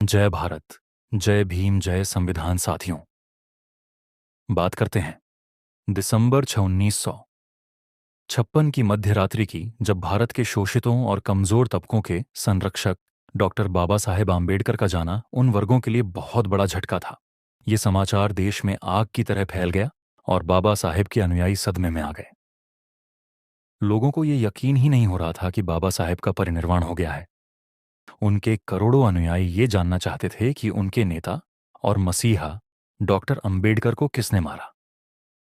जय भारत, जय भीम, जय संविधान। साथियों, बात करते हैं दिसंबर 1956 की मध्य रात्रि की, जब भारत के शोषितों और कमजोर तबकों के संरक्षक डॉक्टर बाबा साहेब आम्बेडकर का जाना उन वर्गों के लिए बहुत बड़ा झटका था। ये समाचार देश में आग की तरह फैल गया और बाबा साहेब के अनुयायी सदमे में आ गए। लोगों को ये यकीन ही नहीं हो रहा था कि बाबा साहेब का परिनिर्वाण हो गया है। उनके करोड़ों अनुयायी ये जानना चाहते थे कि उनके नेता और मसीहा डॉक्टर अंबेडकर को किसने मारा।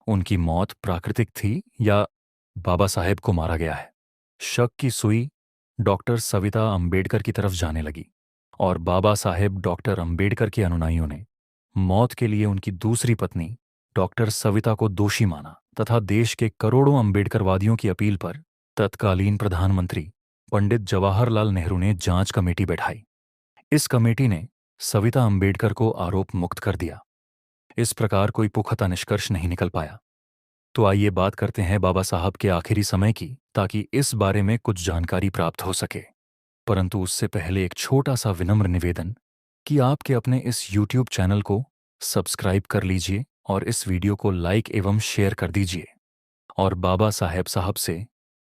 उनकी मौत प्राकृतिक थी या बाबा साहेब को मारा गया है। शक की सुई डॉक्टर सविता अंबेडकर की तरफ जाने लगी और बाबा साहेब डॉक्टर अंबेडकर के अनुयायियों ने मौत के लिए उनकी दूसरी पत्नी डॉक्टर सविता को दोषी माना तथा देश के करोड़ों अंबेडकरवादियों की अपील पर तत्कालीन प्रधानमंत्री पंडित जवाहरलाल नेहरू ने जांच कमेटी बैठाई। इस कमेटी ने सविता अंबेडकर को आरोप मुक्त कर दिया। इस प्रकार कोई पुख्ता निष्कर्ष नहीं निकल पाया। तो आइए बात करते हैं बाबा साहब के आखिरी समय की, ताकि इस बारे में कुछ जानकारी प्राप्त हो सके। परंतु उससे पहले एक छोटा सा विनम्र निवेदन कि आपके अपने इस YouTube चैनल को सब्सक्राइब कर लीजिए और इस वीडियो को लाइक एवं शेयर कर दीजिए और बाबा साहब से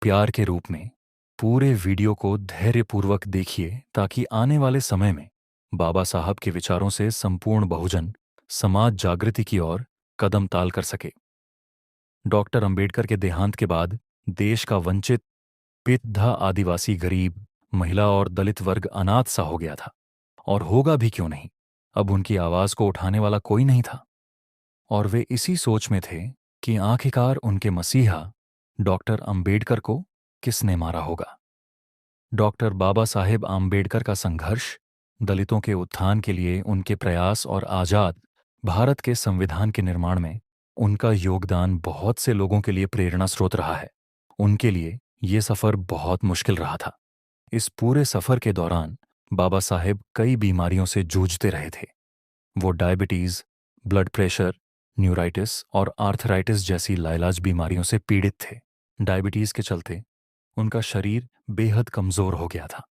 प्यार के रूप में पूरे वीडियो को धैर्यपूर्वक देखिए, ताकि आने वाले समय में बाबा साहब के विचारों से संपूर्ण बहुजन समाज जागृति की ओर कदम ताल कर सके। डॉक्टर अंबेडकर के देहांत के बाद देश का वंचित, पितधा, आदिवासी, गरीब, महिला और दलित वर्ग अनाथ सा हो गया था। और होगा भी क्यों नहीं, अब उनकी आवाज को उठाने वाला कोई नहीं था। और वे इसी सोच में थे कि आखिरकार उनके मसीहा डॉक्टर अंबेडकर को किसने मारा होगा। डॉक्टर बाबा साहेब आम्बेडकर का संघर्ष, दलितों के उत्थान के लिए उनके प्रयास और आजाद भारत के संविधान के निर्माण में उनका योगदान बहुत से लोगों के लिए प्रेरणा स्रोत रहा है। उनके लिए ये सफर बहुत मुश्किल रहा था। इस पूरे सफर के दौरान बाबा साहेब कई बीमारियों से जूझते रहे थे। वो डायबिटीज, ब्लड प्रेशर, न्यूराइटिस और आर्थराइटिस जैसी लाइलाज बीमारियों से पीड़ित थे। डायबिटीज के चलते उनका शरीर बेहद कमजोर हो गया था।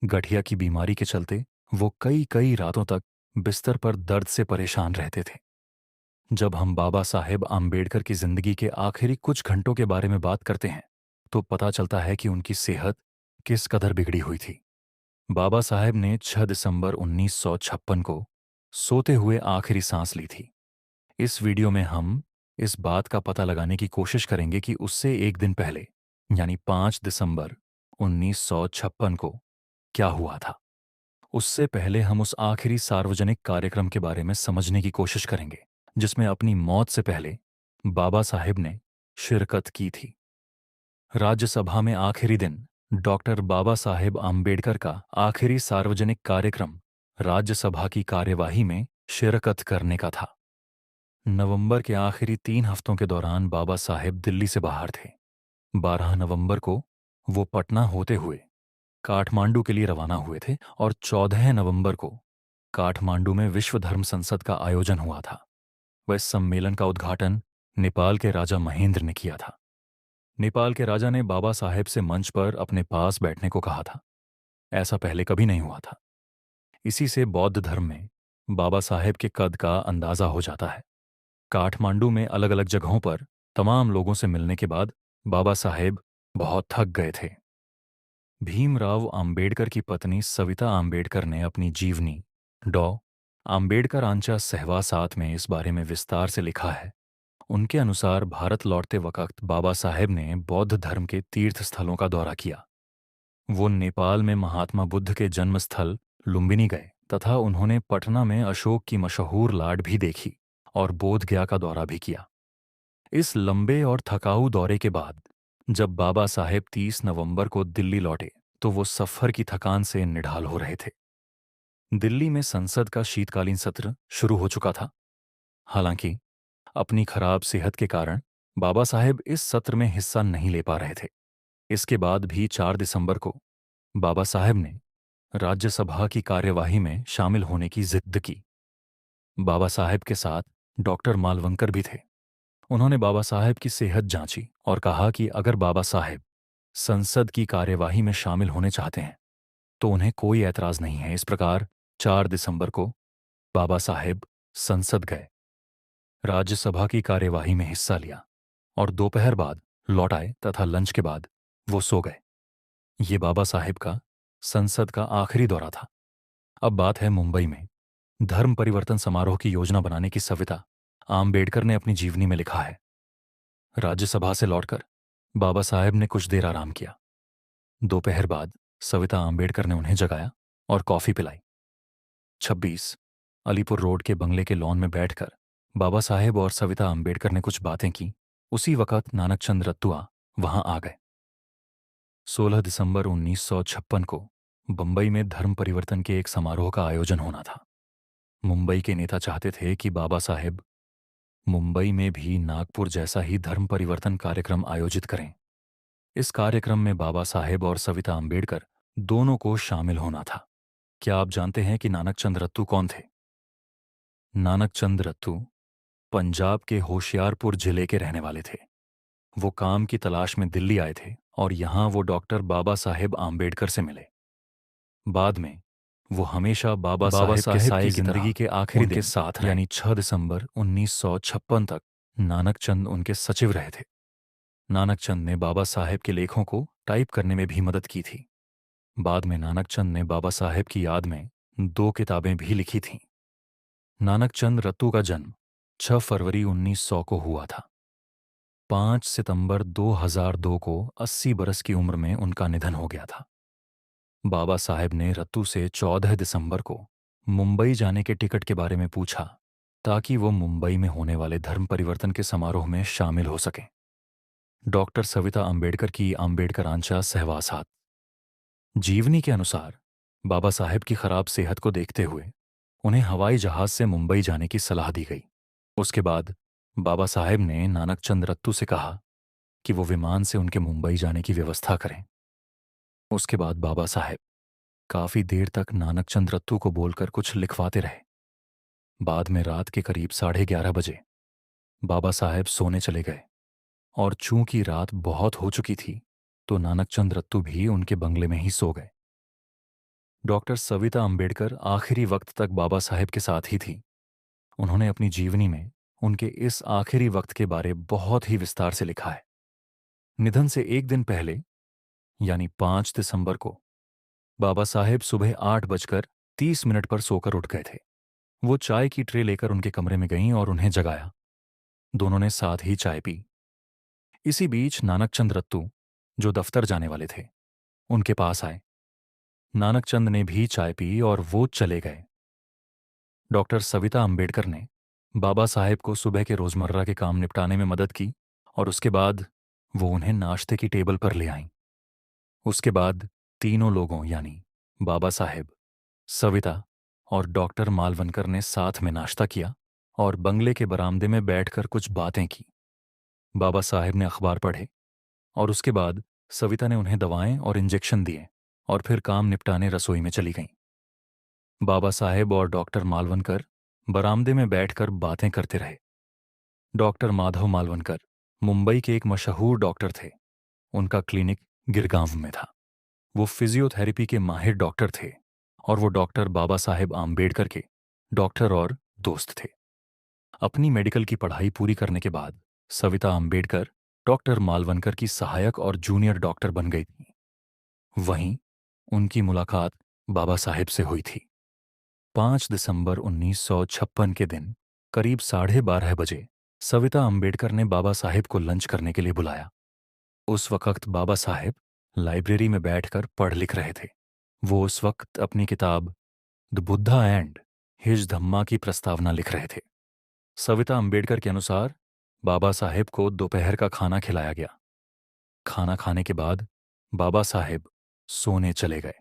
गठिया की बीमारी के चलते वो कई कई रातों तक बिस्तर पर दर्द से परेशान रहते थे। जब हम बाबा साहेब आम्बेडकर की जिंदगी के आखिरी कुछ घंटों के बारे में बात करते हैं, तो पता चलता है कि उनकी सेहत किस कदर बिगड़ी हुई थी। बाबा साहेब ने 6 दिसंबर 1956 को सोते हुए आखिरी सांस ली थी। इस वीडियो में हम इस बात का पता लगाने की कोशिश करेंगे कि उससे एक दिन पहले, यानी 5 दिसंबर 1956 को क्या हुआ था। उससे पहले हम उस आखिरी सार्वजनिक कार्यक्रम के बारे में समझने की कोशिश करेंगे जिसमें अपनी मौत से पहले बाबा साहेब ने शिरकत की थी। राज्यसभा में आखिरी दिन डॉक्टर बाबा साहेब आम्बेडकर का आखिरी सार्वजनिक कार्यक्रम राज्यसभा की कार्यवाही में शिरकत करने का था। नवंबर के आखिरी 3 हफ्तों के दौरान बाबा साहेब दिल्ली से बाहर थे। 12 नवंबर को वो पटना होते हुए काठमांडू के लिए रवाना हुए थे और 14 नवंबर को काठमांडू में विश्व धर्म संसद का आयोजन हुआ था। वह सम्मेलन का उद्घाटन नेपाल के राजा महेंद्र ने किया था। नेपाल के राजा ने बाबा साहेब से मंच पर अपने पास बैठने को कहा था। ऐसा पहले कभी नहीं हुआ था। इसी से बौद्ध धर्म में बाबा साहेब के कद का अंदाजा हो जाता है। काठमांडू में अलग अलग जगहों पर तमाम लोगों से मिलने के बाद बाबा साहेब बहुत थक गए थे। भीमराव अंबेडकर की पत्नी सविता अंबेडकर ने अपनी जीवनी डॉ अंबेडकर आंचा सहवासात में इस बारे में विस्तार से लिखा है। उनके अनुसार भारत लौटते वक्त बाबा साहेब ने बौद्ध धर्म के तीर्थ स्थलों का दौरा किया। वो नेपाल में महात्मा बुद्ध के जन्म स्थल लुम्बिनी गए तथा उन्होंने पटना में अशोक की मशहूर लाट भी देखी और बोधगया का दौरा भी किया। इस लंबे और थकाऊ दौरे के बाद जब बाबा साहेब 30 नवंबर को दिल्ली लौटे तो वो सफर की थकान से निढाल हो रहे थे। दिल्ली में संसद का शीतकालीन सत्र शुरू हो चुका था। हालांकि अपनी खराब सेहत के कारण बाबा साहेब इस सत्र में हिस्सा नहीं ले पा रहे थे। इसके बाद भी 4 दिसंबर को बाबा साहेब ने राज्यसभा की कार्यवाही में शामिल होने की जिद की। बाबा साहेब के साथ डॉक्टर मालवंकर भी थे। उन्होंने बाबा साहेब की सेहत जांची और कहा कि अगर बाबा साहेब संसद की कार्यवाही में शामिल होने चाहते हैं तो उन्हें कोई ऐतराज नहीं है। इस प्रकार 4 दिसंबर को बाबा साहेब संसद गए, राज्यसभा की कार्यवाही में हिस्सा लिया और दोपहर बाद लौट आए तथा लंच के बाद वो सो गए। ये बाबा साहेब का संसद का आखिरी दौरा था। अब बात है मुंबई में धर्म परिवर्तन समारोह की योजना बनाने की सविता आम्बेडकर ने अपनी जीवनी में लिखा है। राज्यसभा से लौटकर बाबा साहेब ने कुछ देर आराम किया। दोपहर बाद सविता आम्बेडकर ने उन्हें जगाया और कॉफी पिलाई। 26 अलीपुर रोड के बंगले के लॉन में बैठकर बाबा साहेब और सविता आम्बेडकर ने कुछ बातें की। उसी वक्त नानकचंद रत्तुआ वहां आ गए। 16 दिसंबर 1956 को बंबई में धर्म परिवर्तन के एक समारोह का आयोजन होना था। मुंबई के नेता चाहते थे कि बाबा साहेब मुंबई में भी नागपुर जैसा ही धर्म परिवर्तन कार्यक्रम आयोजित करें। इस कार्यक्रम में बाबा साहेब और सविता आम्बेडकर दोनों को शामिल होना था। क्या आप जानते हैं कि नानकचंद रत्तू कौन थे? नानकचंद रत्तू पंजाब के होशियारपुर जिले के रहने वाले थे। वो काम की तलाश में दिल्ली आए थे और यहां वो डॉक्टर बाबा साहेब आम्बेडकर से मिले। बाद में वो हमेशा बाबा साहेब के साए की जिंदगी के आखिरी दिन के साथ यानी 6 दिसंबर 1956 तक नानकचंद उनके सचिव रहे थे। नानकचंद ने बाबा साहेब के लेखों को टाइप करने में भी मदद की थी। बाद में नानकचंद ने बाबा साहेब की याद में 2 किताबें भी लिखी थीं। नानकचंद रत्तू का जन्म 6 फरवरी 1900 को हुआ था। 5 सितंबर 2002 को 80 बरस की उम्र में उनका निधन हो गया था। बाबा साहेब ने रत्तू से 14 दिसंबर को मुंबई जाने के टिकट के बारे में पूछा ताकि वो मुंबई में होने वाले धर्म परिवर्तन के समारोह में शामिल हो सकें। डॉक्टर सविता आम्बेडकर की आम्बेडकरांचा सहवासात जीवनी के अनुसार बाबा साहेब की खराब सेहत को देखते हुए उन्हें हवाई जहाज से मुंबई जाने की सलाह दी गई। उसके बाद बाबा साहेब ने नानकचंद रत्तू से कहा कि वो विमान से उनके मुंबई जाने की व्यवस्था करें। उसके बाद बाबा साहेब काफी देर तक नानकचंद रत्तू को बोलकर कुछ लिखवाते रहे। बाद में रात के करीब 11:30 बजे बाबा साहेब सोने चले गए और चूंकि रात बहुत हो चुकी थी तो नानकचंद रत्तू भी उनके बंगले में ही सो गए। डॉक्टर सविता आम्बेडकर आखिरी वक्त तक बाबा साहेब के साथ ही थी। उन्होंने अपनी जीवनी में उनके इस आखिरी वक्त के बारे बहुत ही विस्तार से लिखा है। निधन से एक दिन पहले यानी 5 दिसंबर को बाबा साहेब सुबह 8:30 पर सोकर उठ गए थे। वो चाय की ट्रे लेकर उनके कमरे में गईं और उन्हें जगाया। दोनों ने साथ ही चाय पी। इसी बीच नानकचंद रत्तू, जो दफ्तर जाने वाले थे, उनके पास आए। नानकचंद ने भी चाय पी और वो चले गए। डॉक्टर सविता आम्बेडकर ने बाबा साहेब को सुबह के रोजमर्रा के काम निपटाने में मदद की और उसके बाद वो उन्हें नाश्ते की टेबल पर ले आईं। उसके बाद तीनों लोगों यानी बाबा साहेब, सविता और डॉक्टर मालवनकर ने साथ में नाश्ता किया और बंगले के बरामदे में बैठकर कुछ बातें की। बाबा साहेब ने अखबार पढ़े और उसके बाद सविता ने उन्हें दवाएं और इंजेक्शन दिए और फिर काम निपटाने रसोई में चली गईं। बाबा साहेब और डॉक्टर मालवनकर बरामदे में बैठकर बातें करते रहे। डॉक्टर माधव मालवनकर मुंबई के एक मशहूर डॉक्टर थे। उनका क्लिनिक गिरगांव में था। वो फिजियोथेरेपी के माहिर डॉक्टर थे और वो डॉक्टर बाबा साहेब आम्बेडकर के डॉक्टर और दोस्त थे। अपनी मेडिकल की पढ़ाई पूरी करने के बाद सविता आम्बेडकर डॉक्टर मालवनकर की सहायक और जूनियर डॉक्टर बन गई थी। वहीं उनकी मुलाकात बाबा साहेब से हुई थी। 5 दिसंबर 1956 के दिन करीब 12:30 बजे सविता आम्बेडकर ने बाबा साहेब को लंच करने के लिए बुलाया। उस वक्त बाबा साहेब लाइब्रेरी में बैठकर पढ़ लिख रहे थे। वो उस वक्त अपनी किताब द बुद्धा एंड हिज धम्मा की प्रस्तावना लिख रहे थे। सविता आम्बेडकर के अनुसार बाबा साहेब को दोपहर का खाना खिलाया गया। खाना खाने के बाद बाबा साहेब सोने चले गए।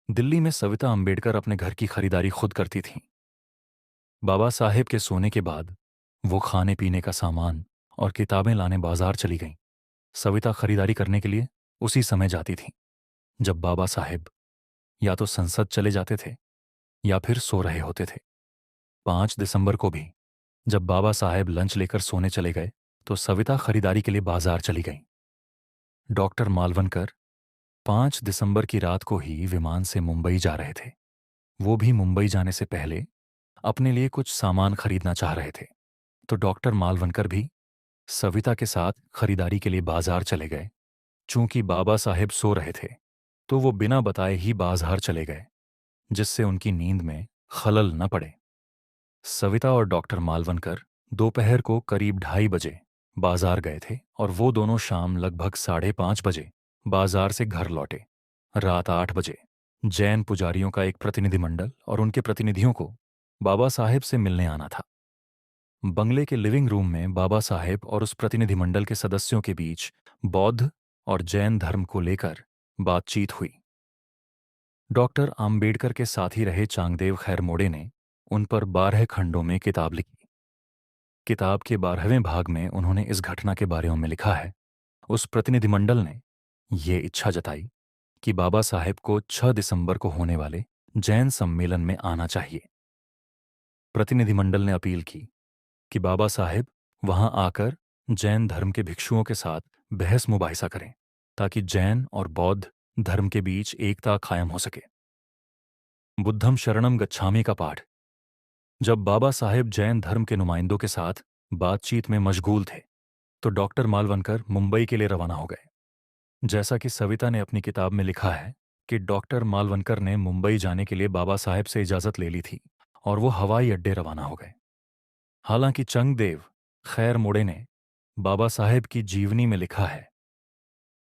दिल्ली में सविता आम्बेडकर अपने घर की खरीदारी खुद करती थीं। बाबा साहेब के सोने के बाद वो खाने पीने का सामान और किताबें लाने बाजार चली गईं। सविता खरीदारी करने के लिए उसी समय जाती थीं जब बाबा साहेब या तो संसद चले जाते थे या फिर सो रहे होते थे। 5 दिसंबर को भी जब बाबा साहेब लंच लेकर सोने चले गए तो सविता खरीदारी के लिए बाजार चली गईं। डॉक्टर मालवनकर 5 दिसंबर की रात को ही विमान से मुंबई जा रहे थे। वो भी मुंबई जाने से पहले अपने लिए कुछ सामान खरीदना चाह रहे थे। तो डॉक्टर मालवनकर भी सविता के साथ खरीदारी के लिए बाजार चले गए। चूंकि बाबा साहेब सो रहे थे, तो वो बिना बताए ही बाजार चले गए, जिससे उनकी नींद में खलल न पड़े। सविता और डॉक्टर मालवनकर दोपहर को करीब 2:30 बजे बाजार गए थे और वो दोनों शाम लगभग 5:30 बजे बाजार से घर लौटे। रात 8 बजे जैन पुजारियों का एक प्रतिनिधिमंडल और उनके प्रतिनिधियों को बाबा साहेब से मिलने आना था। बंगले के लिविंग रूम में बाबा साहेब और उस प्रतिनिधिमंडल के सदस्यों के बीच बौद्ध और जैन धर्म को लेकर बातचीत हुई। डॉक्टर आम्बेडकर के साथी रहे चांगदेव खैरमोड़े ने उन पर 12 खंडों में किताब लिखी। किताब के 12वें भाग में उन्होंने इस घटना के बारे में लिखा है। उस प्रतिनिधिमंडल ने ये इच्छा जताई कि बाबा साहेब को 6 दिसंबर को होने वाले जैन सम्मेलन में आना चाहिए। प्रतिनिधिमंडल ने अपील की कि बाबा साहेब वहां आकर जैन धर्म के भिक्षुओं के साथ बहस मुबाहिसा करें, ताकि जैन और बौद्ध धर्म के बीच एकता कायम हो सके। बुद्धम शरणम गच्छामि का पाठ। जब बाबा साहेब जैन धर्म के नुमाइंदों के साथ बातचीत में मशगूल थे, तो डॉक्टर मालवनकर मुंबई के लिए रवाना हो गए। जैसा कि सविता ने अपनी किताब में लिखा है कि डॉक्टर मालवनकर ने मुंबई जाने के लिए बाबा साहेब से इजाजत ले ली थी और वो हवाई अड्डे रवाना हो गए। हालांकि चंगदेव खैर मोड़े ने बाबा साहेब की जीवनी में लिखा है,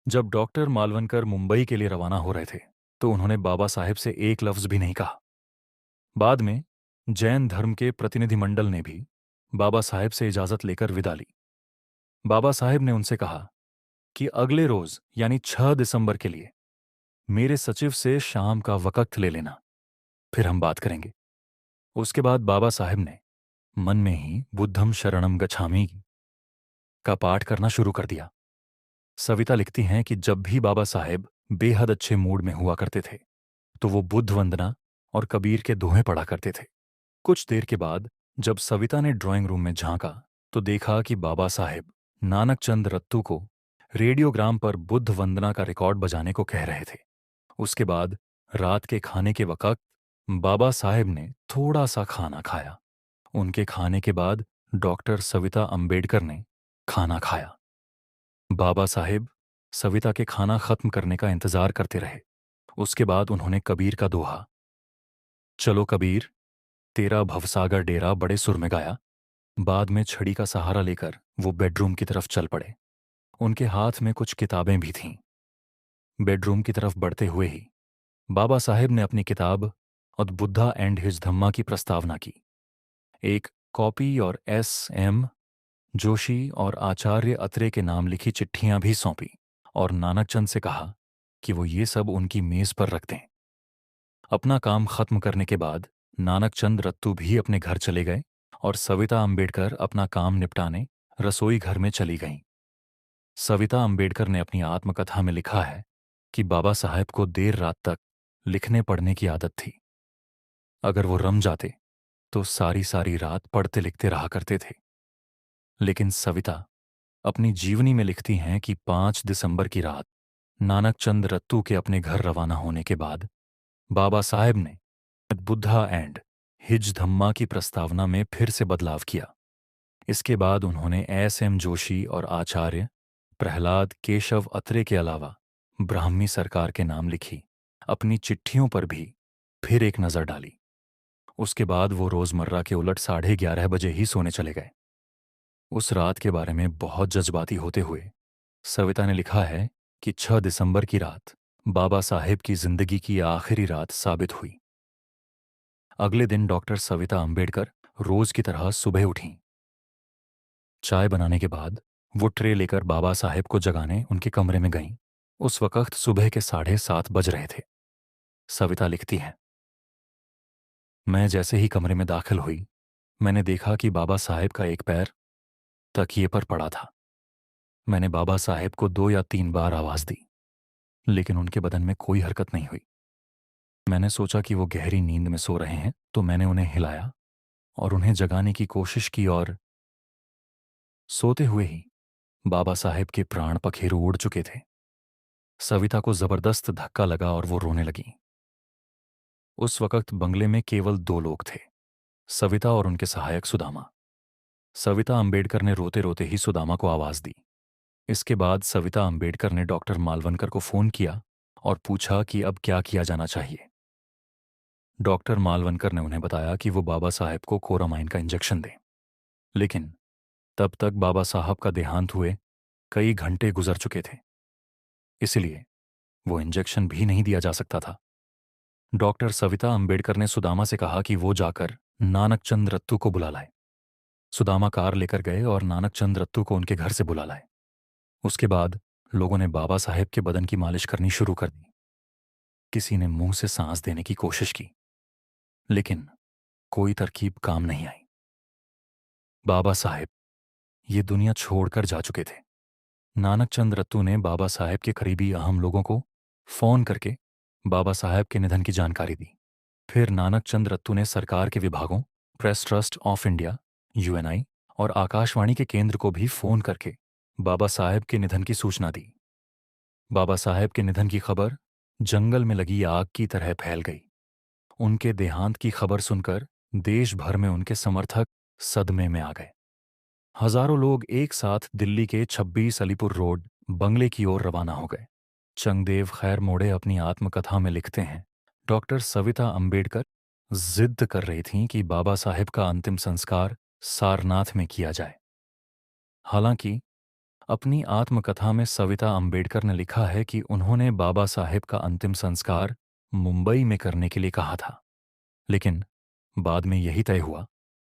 जब डॉक्टर मालवनकर मुंबई के लिए रवाना हो रहे थे, तो उन्होंने बाबा साहेब से एक लफ्ज भी नहीं कहा। बाद में जैन धर्म के प्रतिनिधिमंडल ने भी बाबा साहेब से इजाजत लेकर विदा ली। बाबा साहेब ने उनसे कहा कि अगले रोज यानी 6 दिसंबर के लिए मेरे सचिव से शाम का वक्त ले लेना, फिर हम बात करेंगे। उसके बाद बाबा साहेब ने मन में ही बुद्धम शरणम गच्छामि का पाठ करना शुरू कर दिया। सविता लिखती हैं कि जब भी बाबा साहेब बेहद अच्छे मूड में हुआ करते थे, तो वो बुद्ध वंदना और कबीर के दोहे पढ़ा करते थे। कुछ देर के बाद जब सविता ने ड्राइंग रूम में झांका, तो देखा कि बाबा साहेब नानक चंद रत्तू को रेडियोग्राम पर बुद्ध वंदना का रिकॉर्ड बजाने को कह रहे थे। उसके बाद रात के खाने के वक्त बाबा साहेब ने थोड़ा सा खाना खाया। उनके खाने के बाद डॉक्टर सविता अंबेडकर ने खाना खाया। बाबा साहेब सविता के खाना खत्म करने का इंतजार करते रहे। उसके बाद उन्होंने कबीर का दोहा, चलो कबीर तेरा भवसागर डेरा, बड़े सुर में गाया। बाद में छड़ी का सहारा लेकर वो बेडरूम की तरफ चल पड़े। उनके हाथ में कुछ किताबें भी थीं। बेडरूम की तरफ बढ़ते हुए ही बाबा साहेब ने अपनी किताब और बुद्धा एंड हिज धम्मा की प्रस्तावना की। एक कॉपी और S.M. जोशी और आचार्य अत्रे के नाम लिखी चिट्ठियां भी सौंपी और नानकचंद से कहा कि वो ये सब उनकी मेज पर रख दें। अपना काम खत्म करने के बाद नानकचंद रत्तू भी अपने घर चले गए और सविता अंबेडकर अपना काम निपटाने रसोई घर में चली गईं। सविता अंबेडकर ने अपनी आत्मकथा में लिखा है कि बाबा साहेब को देर रात तक लिखने पढ़ने की आदत थी। अगर वो रम जाते तो सारी सारी रात पढ़ते लिखते रहा करते थे। लेकिन सविता अपनी जीवनी में लिखती हैं कि 5 दिसंबर की रात नानकचंद रत्तू के अपने घर रवाना होने के बाद बाबा साहेब ने बुद्धा एंड हिज धम्मा की प्रस्तावना में फिर से बदलाव किया। इसके बाद उन्होंने S.M. जोशी और आचार्य प्रहलाद केशव अत्रे के अलावा ब्राह्मी सरकार के नाम लिखी अपनी चिट्ठियों पर भी फिर एक नज़र डाली। उसके बाद वो रोजमर्रा के उलट 11:30 बजे ही सोने चले गए। उस रात के बारे में बहुत जज्बाती होते हुए सविता ने लिखा है कि 6 दिसंबर की रात बाबा साहेब की जिंदगी की आखिरी रात साबित हुई। अगले दिन डॉक्टर सविता अंबेडकर रोज की तरह सुबह उठीं। चाय बनाने के बाद वो ट्रे लेकर बाबा साहेब को जगाने उनके कमरे में गईं। उस वक्त सुबह के 7:30 बज रहे थे। सविता लिखती हैं, मैं जैसे ही कमरे में दाखिल हुई, मैंने देखा कि बाबा साहेब का एक पैर तकिए पर पड़ा था। मैंने बाबा साहेब को 2 या 3 बार आवाज दी, लेकिन उनके बदन में कोई हरकत नहीं हुई। मैंने सोचा कि वो गहरी नींद में सो रहे हैं, तो मैंने उन्हें हिलाया और उन्हें जगाने की कोशिश की और सोते हुए ही बाबा साहेब के प्राण पखेरु उड़ चुके थे। सविता को जबरदस्त धक्का लगा और वो रोने लगी। उस वक्त बंगले में केवल 2 लोग थे, सविता और उनके सहायक सुदामा। सविता अंबेडकर ने रोते रोते ही सुदामा को आवाज दी। इसके बाद सविता अंबेडकर ने डॉक्टर मालवनकर को फोन किया और पूछा कि अब क्या किया जाना चाहिए। डॉक्टर मालवनकर ने उन्हें बताया कि वो बाबा साहेब को कोरामाइन का इंजेक्शन दें, लेकिन तब तक बाबा साहब का देहांत हुए कई घंटे गुजर चुके थे, इसलिए वो इंजेक्शन भी नहीं दिया जा सकता था। डॉक्टर सविता अंबेडकर ने सुदामा से कहा कि वो जाकर नानक चंद रत्तू को बुला लाए। सुदामा कार लेकर गए और नानक चंद रत्तू को उनके घर से बुला लाए। उसके बाद लोगों ने बाबा साहेब के बदन की मालिश करनी शुरू कर दी। किसी ने मुंह से सांस देने की कोशिश की, लेकिन कोई तरकीब काम नहीं आई। बाबा साहेब ये दुनिया छोड़कर जा चुके थे। नानक चंद रत्तू ने बाबा साहेब के करीबी अहम लोगों को फोन करके बाबा साहेब के निधन की जानकारी दी। फिर नानक चंद रत्तू ने सरकार के विभागों, press trust of India, Uni और आकाशवाणी के केंद्र को भी फोन करके बाबा साहेब के निधन की सूचना दी। बाबा साहेब के निधन की खबर जंगल में लगी आग की तरह फैल गई। उनके देहांत की खबर सुनकर देश भर में उनके समर्थक सदमे में आ गए। हजारों लोग एक साथ दिल्ली के 26 अलीपुर रोड बंगले की ओर रवाना हो गए। चंगदेव खैर मोड़े अपनी आत्मकथा में लिखते हैं, डॉक्टर सविता अंबेडकर जिद कर रही थीं कि बाबा साहेब का अंतिम संस्कार सारनाथ में किया जाए। हालांकि अपनी आत्मकथा में सविता अंबेडकर ने लिखा है कि उन्होंने बाबा साहेब का अंतिम संस्कार मुंबई में करने के लिए कहा था, लेकिन बाद में यही तय हुआ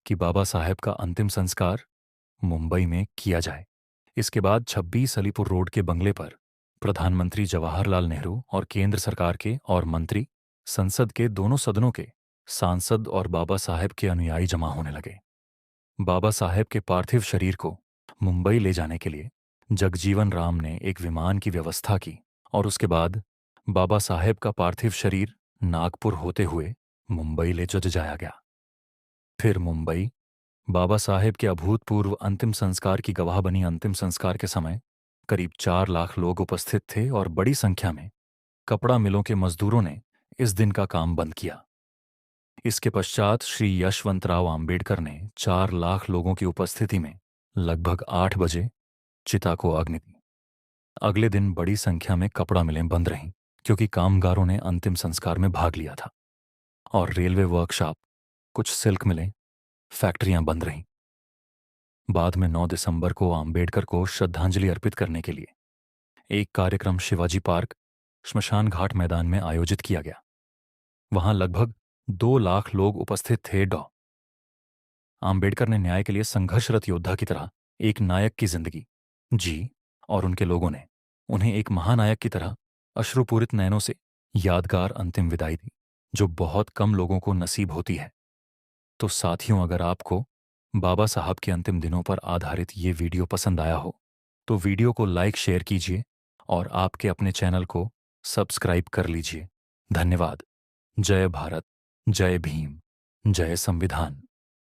कि बाबा साहेब का अंतिम संस्कार मुंबई में किया जाए। इसके बाद 26 अलीपुर रोड के बंगले पर प्रधानमंत्री जवाहरलाल नेहरू और केंद्र सरकार के और मंत्री, संसद के दोनों सदनों के सांसद और बाबा साहेब के अनुयायी जमा होने लगे। बाबा साहेब के पार्थिव शरीर को मुंबई ले जाने के लिए जगजीवन राम ने एक विमान की व्यवस्था की और उसके बाद बाबा साहेब का पार्थिव शरीर नागपुर होते हुए मुंबई ले जाया गया। फिर मुंबई बाबा साहेब के अभूतपूर्व अंतिम संस्कार की गवाह बनी। अंतिम संस्कार के समय करीब 4 लाख लोग उपस्थित थे और बड़ी संख्या में कपड़ा मिलों के मजदूरों ने इस दिन का काम बंद किया। इसके पश्चात श्री यशवंतराव आम्बेडकर ने 4 लाख लोगों की उपस्थिति में लगभग 8 बजे चिता को अग्नि दी। अगले दिन बड़ी संख्या में कपड़ा मिलें बंद रहीं, क्योंकि कामगारों ने अंतिम संस्कार में भाग लिया था, और रेलवे वर्कशॉप, कुछ सिल्क मिलें, फैक्ट्रियां बंद रहीं। बाद में 9 दिसंबर को आम्बेडकर को श्रद्धांजलि अर्पित करने के लिए एक कार्यक्रम शिवाजी पार्क, श्मशान घाट मैदान में आयोजित किया गया। वहां लगभग 2 लाख लोग उपस्थित थे। आम्बेडकर ने न्याय के लिए संघर्षरत योद्धा की तरह एक नायक की जिंदगी जी और उनके लोगों ने उन्हें एक महानायक की तरह अश्रुपूरित नयनों से यादगार अंतिम विदाई दी, जो बहुत कम लोगों को नसीब होती है। तो साथियों, अगर आपको बाबा साहब के अंतिम दिनों पर आधारित ये वीडियो पसंद आया हो तो वीडियो को लाइक शेयर कीजिए और आपके अपने चैनल को सब्सक्राइब कर लीजिए। धन्यवाद। जय भारत, जय भीम, जय संविधान।